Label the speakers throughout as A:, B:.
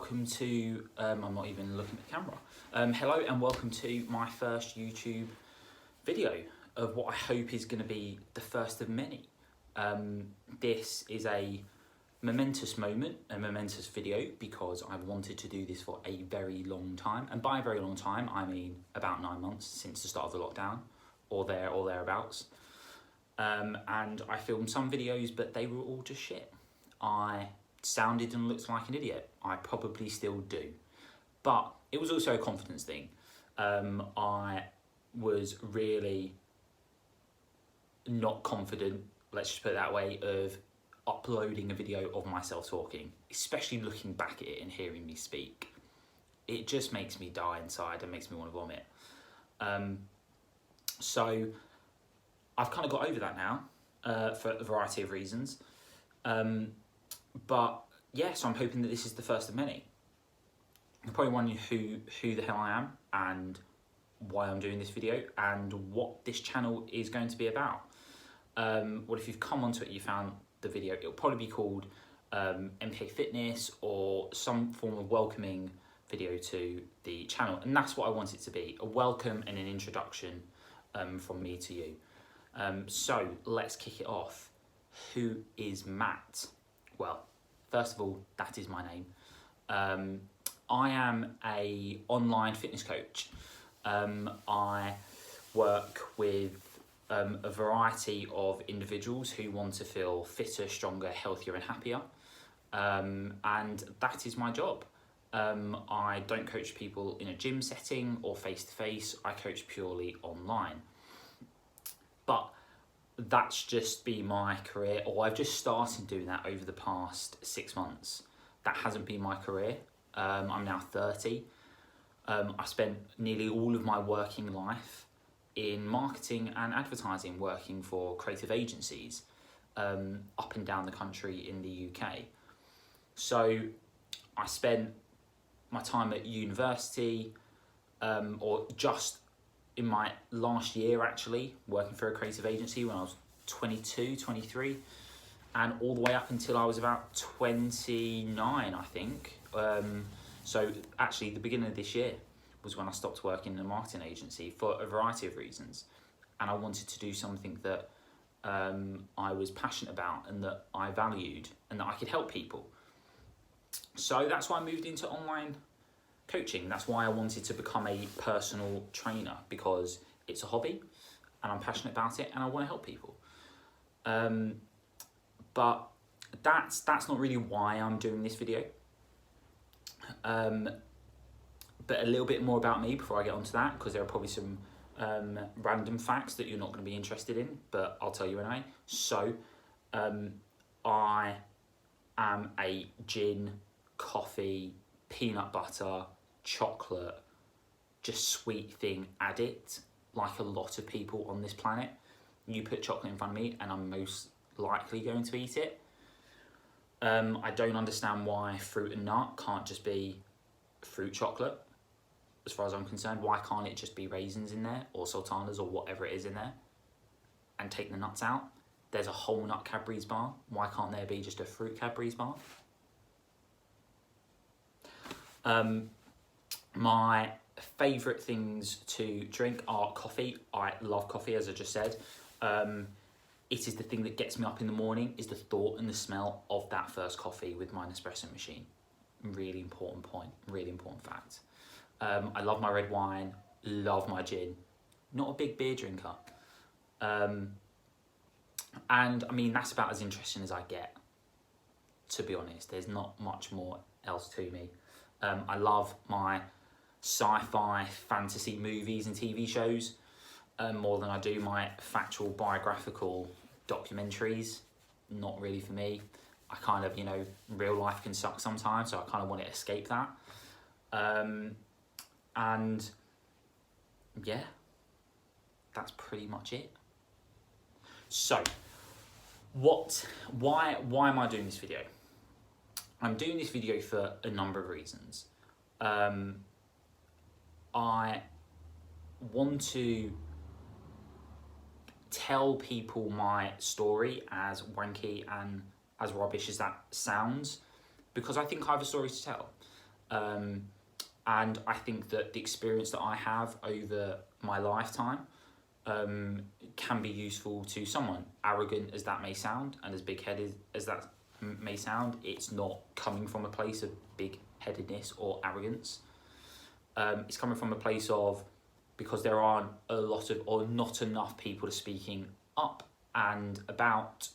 A: welcome to, I'm not even looking at the camera. Hello and welcome to my first YouTube video of what I hope is going to be the first of many. This is a momentous moment, a momentous video, because I've wanted to do this for a very long time. And by a very long time, I mean about 9 months since the start of the lockdown, or thereabouts. And I filmed some videos, but they were all just shit. I sounded and looked like an idiot. I probably still do. But it was also a confidence thing. I was really not confident, let's just put it that way, of uploading a video of myself talking, especially looking back at it and hearing me speak. It just makes me die inside and makes me want to vomit. So I've kind of got over that now for a variety of reasons. But yeah, so I'm hoping that this is the first of many. You're probably wondering who the hell I am and why I'm doing this video and what this channel is going to be about. Well, if you've come onto it, you found the video, it'll probably be called MK Fitness or some form of welcoming video to the channel. And that's what I want it to be, a welcome and an introduction from me to you. So let's kick it off. Who is Matt? Well, first of all, that is my name. I am a online fitness coach. I work with a variety of individuals who want to feel fitter, stronger, healthier and happier. And that is my job. I don't coach people in a gym setting or face-to-face. I coach purely online. But that's just been my career, or I've just started doing that over the past 6 months. That hasn't been my career. I'm now 30. I spent nearly all of my working life in marketing and advertising, working for creative agencies up and down the country in the UK. So I spent my time at university, or just in my last year actually, working for a creative agency when I was 22, 23, and all the way up until I was about 29, I think. So actually the beginning of this year was when I stopped working in a marketing agency for a variety of reasons. And I wanted to do something that I was passionate about and that I valued and that I could help people. So that's why I moved into online coaching. That's why I wanted to become a personal trainer, because it's a hobby and I'm passionate about it and I want to help people. But that's not really why I'm doing this video. But a little bit more about me before I get onto that, because there are probably some random facts that you're not going to be interested in, but I'll tell you anyway. So I am a gin, coffee, peanut butter, chocolate, just sweet thing addict, like a lot of people on this planet. You put chocolate in front of me and I'm most likely going to eat it. I don't understand why fruit and nut can't just be fruit chocolate. As far as I'm concerned, why can't it just be raisins in there or sultanas or whatever it is in there and take the nuts out? There's a whole nut Cadbury's bar. Why can't there be just a fruit Cadbury's bar? My favourite things to drink are coffee. I love coffee, as I just said. It is the thing that gets me up in the morning, is the thought and the smell of that first coffee with my Nespresso machine. Really important point, really important fact. I love my red wine, love my gin. Not a big beer drinker. And I mean, that's about as interesting as I get, to be honest. There's not much more else to me. I love my sci-fi fantasy movies and TV shows more than I do my factual biographical documentaries. Not really for me. I kind of, real life can suck sometimes, so I kind of want to escape that. And yeah, that's pretty much it. So why am I doing this video? I'm doing this video for a number of reasons. I want to tell people my story, as wanky and as rubbish as that sounds, because I think I have a story to tell. And I think that the experience that I have over my lifetime can be useful to someone. Arrogant as that may sound, and as big-headed as that may sound, it's not coming from a place of big-headedness or arrogance. It's coming from a place of, because there aren't a lot of, or not enough people speaking up and about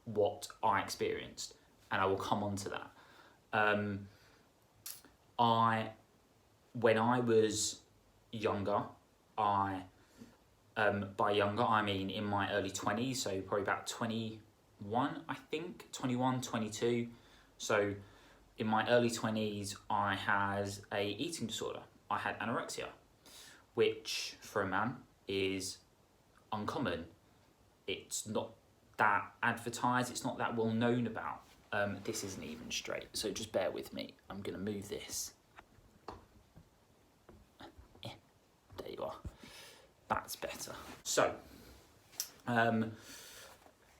A: what I experienced, and I will come on to that. When I was younger, by younger I mean in my early 20s, so probably about 21, I think, 21, 22. So in my early 20s, I had a eating disorder. I had anorexia, which for a man is uncommon. It's not that advertised, it's not that well known about. This isn't even straight, so just bear with me. I'm gonna move this. There you are. That's better. So, and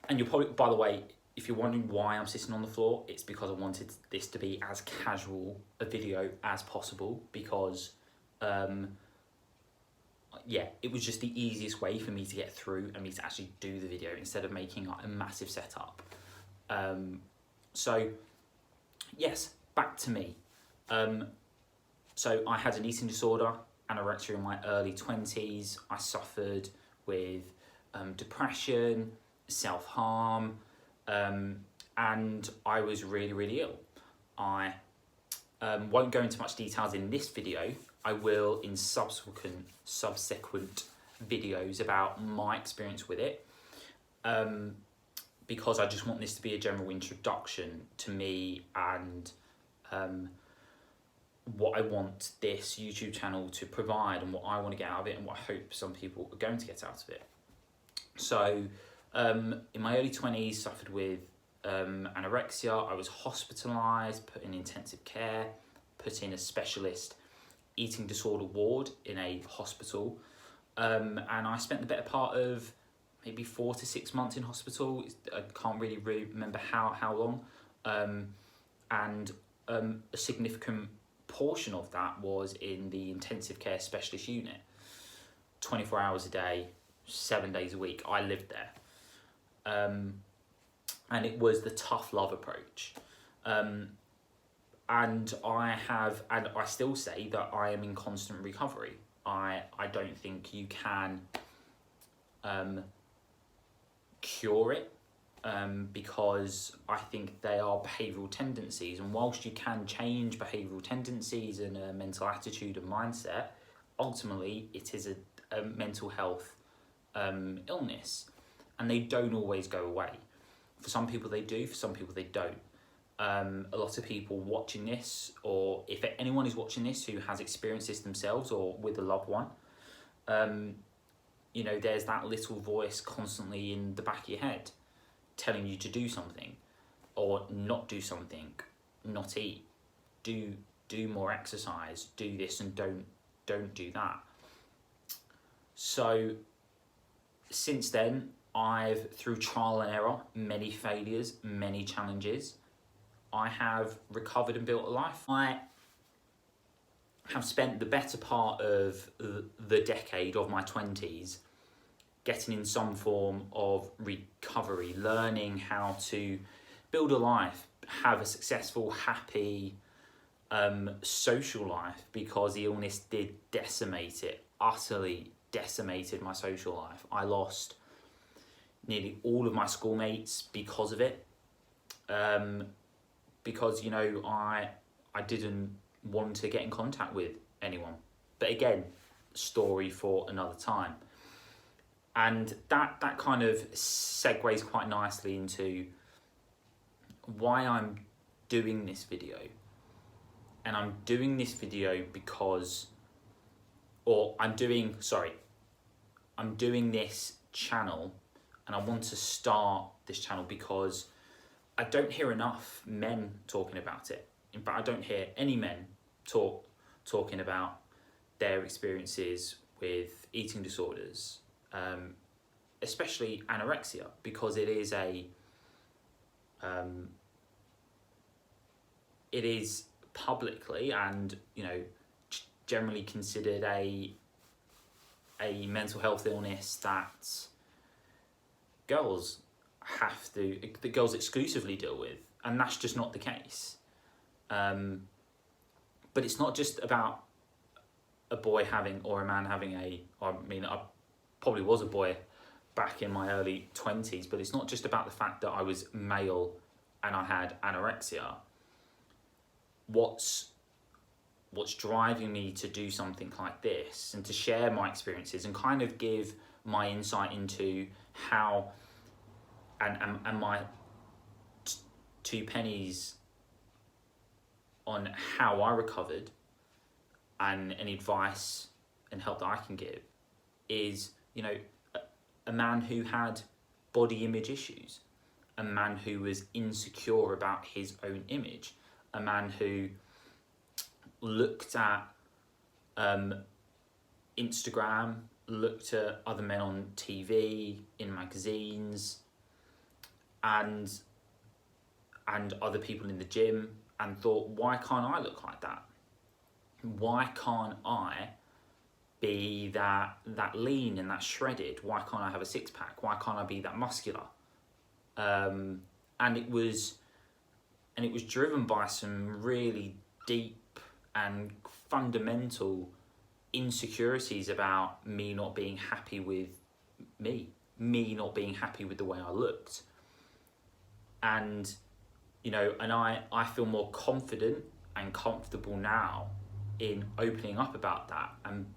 A: you're probably, by the way, if you're wondering why I'm sitting on the floor, it's because I wanted this to be as casual a video as possible, because yeah, it was just the easiest way for me to get through and me to actually do the video instead of making like a massive setup. So yes, back to me. So I had an eating disorder, anorexia in my early 20s. I suffered with depression, self-harm, and I was really, really ill. I won't go into much details in this video. I will in subsequent videos about my experience with it, because I just want this to be a general introduction to me and what I want this YouTube channel to provide and what I want to get out of it and what I hope some people are going to get out of it. So in my early 20s, suffered with anorexia. I was hospitalised, put in intensive care, put in a specialist eating disorder ward in a hospital, and I spent the better part of maybe 4 to 6 months in hospital. I can't really remember how long, and a significant portion of that was in the intensive care specialist unit, 24 hours a day, 7 days a week. I lived there, and it was the tough love approach. And I still say that I am in constant recovery. I don't think you can cure it, because I think they are behavioural tendencies, and whilst you can change behavioural tendencies and a mental attitude and mindset, ultimately it is a mental health illness, and they don't always go away. For some people they do, for some people they don't. A lot of people watching this, or if anyone is watching this who has experienced this themselves or with a loved one, you know, there's that little voice constantly in the back of your head telling you to do something or not do something, not eat, do more exercise, do this and don't do that. So since then, I've, through trial and error, many failures, many challenges, I have recovered and built a life. I have spent the better part of the decade of my 20s getting in some form of recovery, learning how to build a life, have a successful, happy, social life, because the illness did decimate it, utterly decimated my social life. I lost nearly all of my schoolmates because of it. Because, you know, I didn't want to get in contact with anyone. But again, story for another time. And that kind of segues quite nicely into why I'm doing this video. And I'm doing this video because, I'm doing this channel, and I want to start this channel because I don't hear enough men talking about it. In fact, I don't hear any men talking about their experiences with eating disorders, especially anorexia, because it is publicly and, you know, generally considered a mental health illness that girls exclusively deal with, and that's just not the case. But it's not just about a boy having, or a man having I probably was a boy back in my early 20s, but it's not just about the fact that I was male and I had anorexia. What's driving me to do something like this and to share my experiences and kind of give my insight into how and my two pennies on how I recovered and any advice and help that I can give is, you know, a man who had body image issues, a man who was insecure about his own image, a man who looked at Instagram, looked at other men on TV, in magazines, and other people in the gym, and thought, why can't I look like that? Why can't I be that lean and that shredded? Why can't I have a six pack? Why can't I be that muscular? And it was driven by some really deep and fundamental insecurities about me not being happy with me not being happy with the way I looked. And, you know, and I feel more confident and comfortable now in opening up about that and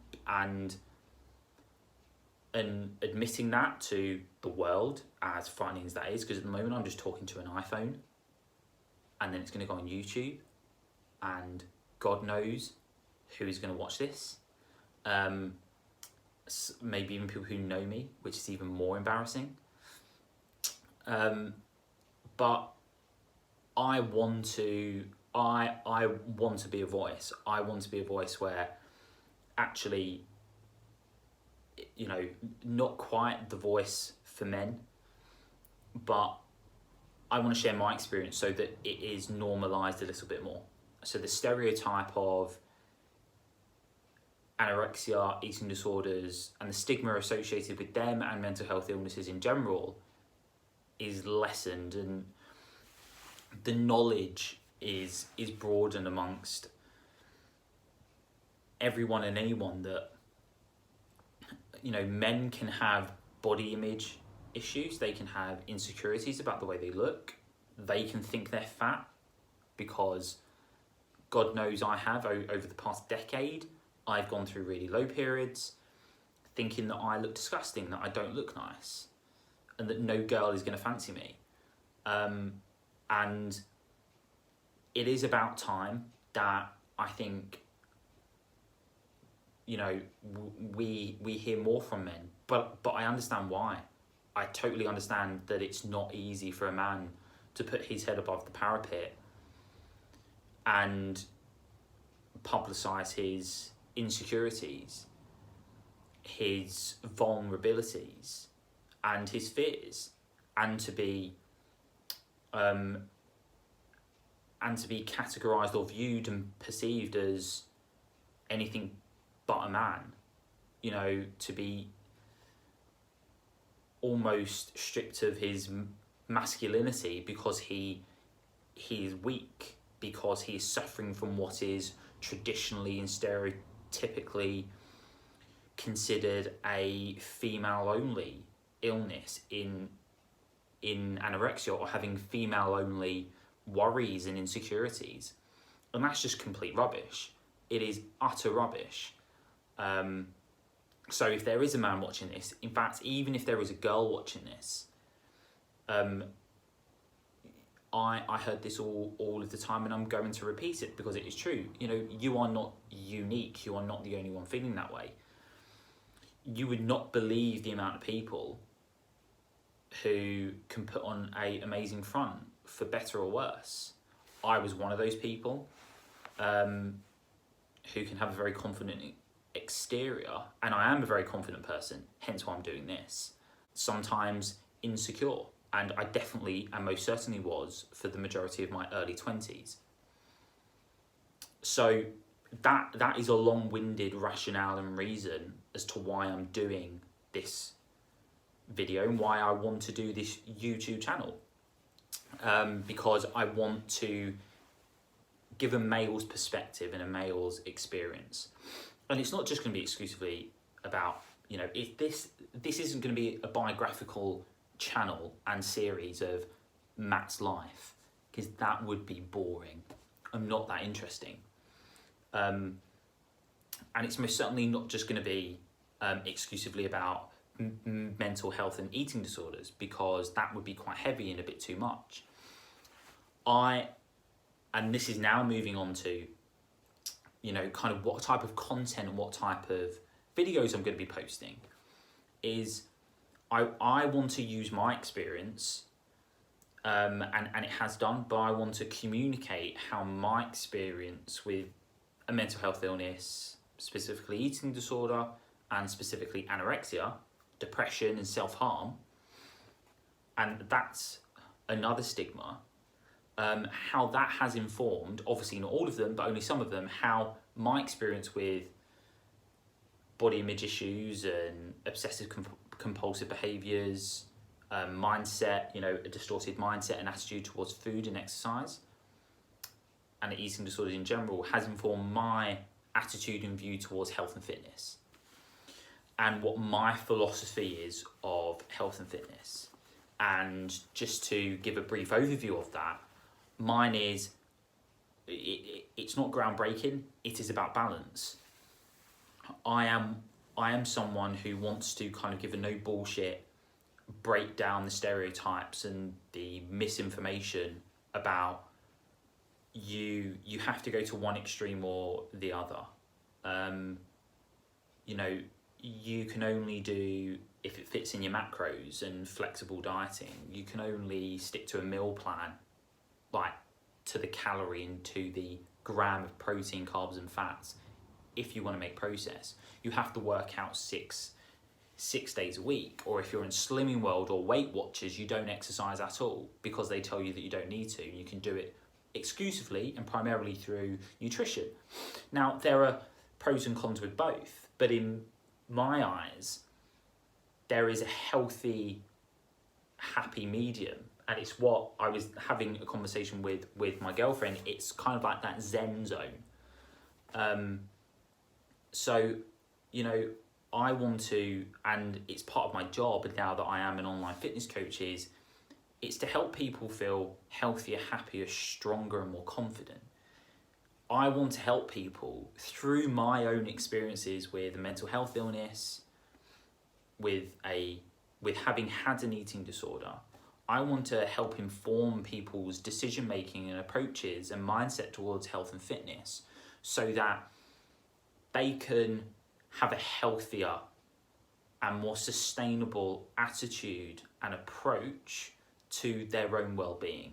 A: admitting that to the world, as frightening as that is, because at the moment I'm just talking to an iPhone, and then it's going to go on YouTube, and God knows who is going to watch this. Maybe even people who know me, which is even more embarrassing. But I want to be a voice. I want to be a voice where actually, you know, not quite the voice for men, but I want to share my experience so that it is normalised a little bit more. So the stereotype of anorexia, eating disorders, and the stigma associated with them and mental health illnesses in general is lessened, and the knowledge is broadened amongst everyone and anyone that, you know, men can have body image issues, they can have insecurities about the way they look, they can think they're fat, because God knows I have over the past decade. I've gone through really low periods thinking that I look disgusting, that I don't look nice, and that no girl is going to fancy me. And it is about time that I think, you know, we hear more from men, but I understand why. I totally understand that it's not easy for a man to put his head above the parapet and publicise his insecurities, his vulnerabilities, and his fears, and to be categorised or viewed and perceived as anything but a man. You know, to be almost stripped of his masculinity because he is weak, because he is suffering from what is traditionally and stereotypically considered a female-only illness in anorexia, or having female-only worries and insecurities. And that's just complete rubbish. It is utter rubbish. So if there is a man watching this, in fact, even if there is a girl watching this, I heard this all of the time, and I'm going to repeat it because it is true. You know, you are not unique. You are not the only one feeling that way. You would not believe the amount of people who can put on an amazing front, for better or worse. I was one of those people who can have a very confident exterior, and I am a very confident person, hence why I'm doing this. Sometimes insecure, and I definitely and most certainly was for the majority of my early 20s. So that is a long-winded rationale and reason as to why I'm doing this video and why I want to do this YouTube channel. Because I want to give a male's perspective and a male's experience. And it's not just going to be exclusively about, you know, if this isn't going to be a biographical channel and series of Matt's life, because that would be boring and not that interesting. And it's most certainly not just going to be exclusively about mental health and eating disorders, because that would be quite heavy and a bit too much. And this is now moving on to, you know, kind of what type of content and what type of videos I'm going to be posting, is I want to use my experience, and it has done, but I want to communicate how my experience with a mental health illness, specifically eating disorder and specifically anorexia, depression and self-harm, and that's another stigma, how that has informed, obviously not all of them, but only some of them, how my experience with body image issues and obsessive compulsive behaviours, mindset, you know, a distorted mindset and attitude towards food and exercise, and eating disorders in general, has informed my attitude and view towards health and fitness, and what my philosophy is of health and fitness. And just to give a brief overview of that, mine is, it's not groundbreaking, it is about balance. I am someone who wants to kind of give a no bullshit, break down the stereotypes and the misinformation about you have to go to one extreme or the other. You know, you can only do, if it fits in your macros and flexible dieting, you can only stick to a meal plan, like to the calorie and to the gram of protein, carbs and fats. If you want to make process, you have to work out six days a week. Or if you're in Slimming World or Weight Watchers, you don't exercise at all because they tell you that you don't need to. You can do it exclusively and primarily through nutrition. Now, there are pros and cons with both, but in my eyes, there is a healthy, happy medium. And it's what I was having a conversation with my girlfriend. It's kind of like that Zen zone. So, you know, I want to, and it's part of my job now that I am an online fitness coach, it's to help people feel healthier, happier, stronger and more confident. I want to help people through my own experiences with a mental health illness, with having had an eating disorder. I want to help inform people's decision making and approaches and mindset towards health and fitness, so that they can have a healthier and more sustainable attitude and approach to their own well-being,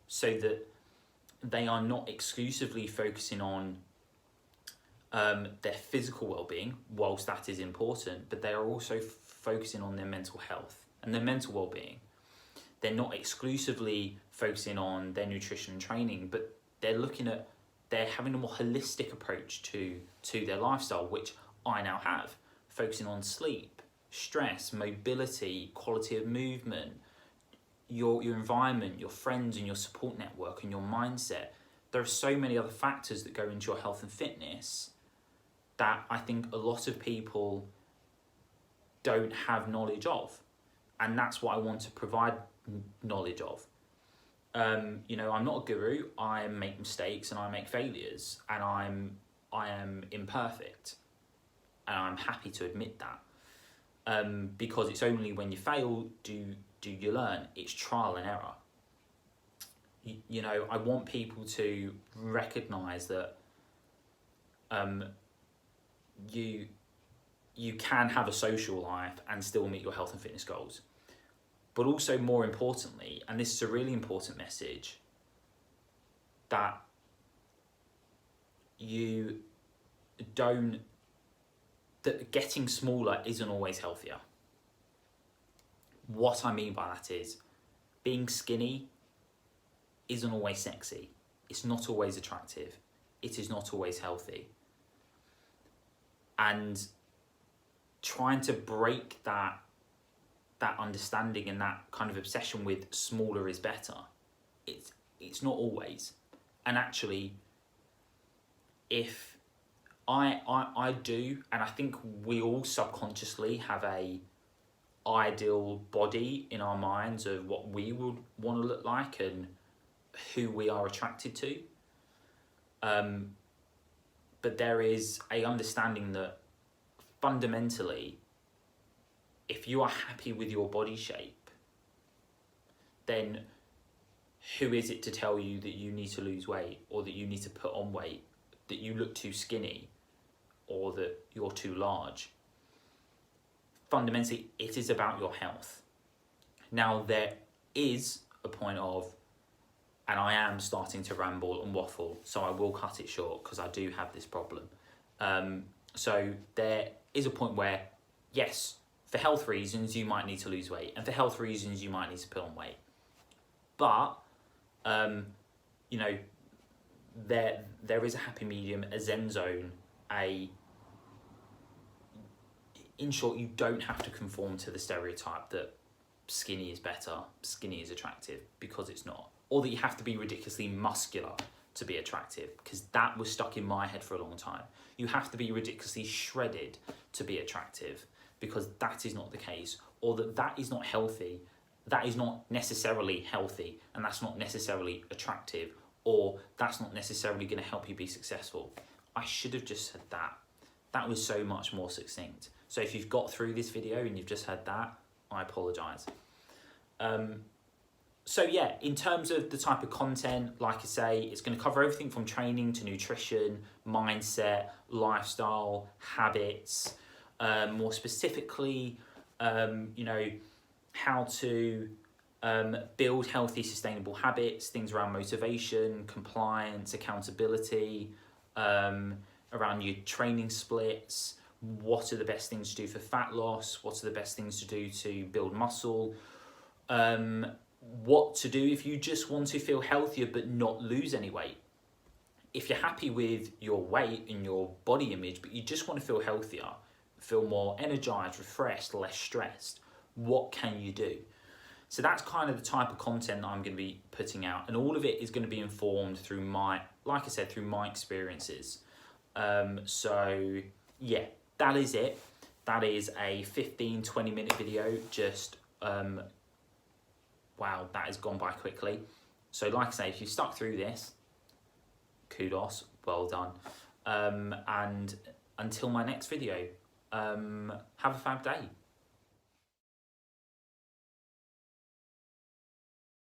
A: so that they are not exclusively focusing on their physical well-being, whilst that is important, but they are also focusing on their mental health and their mental well-being. They're not exclusively focusing on their nutrition and training, but they're having a more holistic approach to their lifestyle, which I now have, focusing on sleep, stress, mobility, quality of movement, your environment, your friends and your support network and your mindset. There are so many other factors that go into your health and fitness that I think a lot of people don't have knowledge of. And that's what I want to provide knowledge of. You know, I'm not a guru. I make mistakes and I make failures, and I am imperfect, and I'm happy to admit that, because it's only when you fail do you learn. It's trial and error. You know, I want people to recognise that you can have a social life and still meet your health and fitness goals. But also, more importantly, and this is a really important message, that that getting smaller isn't always healthier. What I mean by that is, being skinny isn't always sexy. It's not always attractive. it is not always healthy. And trying to break that understanding and that kind of obsession with smaller is better, it's not always. And actually, if I do, and I think we all subconsciously have a ideal body in our minds of what we would want to look like and who we are attracted to. But there is a understanding that fundamentally, if you are happy with your body shape, then who is it to tell you that you need to lose weight, or that you need to put on weight, that you look too skinny, or that you're too large? Fundamentally, it is about your health. Now, there is a point of, and I am starting to ramble and waffle, so I will cut it short because I do have this problem. So there is a point where, yes, for health reasons, you might need to lose weight, and for health reasons, you might need to put on weight. But, you know, there is a happy medium, a zen zone, in short, you don't have to conform to the stereotype that skinny is better, skinny is attractive, because it's not. Or that you have to be ridiculously muscular to be attractive, because that was stuck in my head for a long time. You have to be ridiculously shredded to be attractive, because that is not the case. Or that is not healthy, that is not necessarily healthy, and that's not necessarily attractive, or that's not necessarily going to help you be successful. I should have just said that. That was so much more succinct. So if you've got through this video and you've just heard that, I apologise. So yeah, in terms of the type of content, like I say, it's going to cover everything from training to nutrition, mindset, lifestyle, habits, more specifically, you know, how to build healthy, sustainable habits, things around motivation, compliance, accountability, around your training splits, what are the best things to do for fat loss, what are the best things to do to build muscle, what to do if you just want to feel healthier but not lose any weight. If you're happy with your weight and your body image, but you just want to feel healthier, feel more energized, refreshed, less stressed, what can you do? So that's kind of the type of content that I'm going to be putting out, and all of it is going to be informed through like I said, through my experiences. So yeah, that is it. That is a 15-20 minute video. Just wow, that has gone by quickly. So like I say, if you stuck through this, kudos, well done. And until my next video, have a fab day.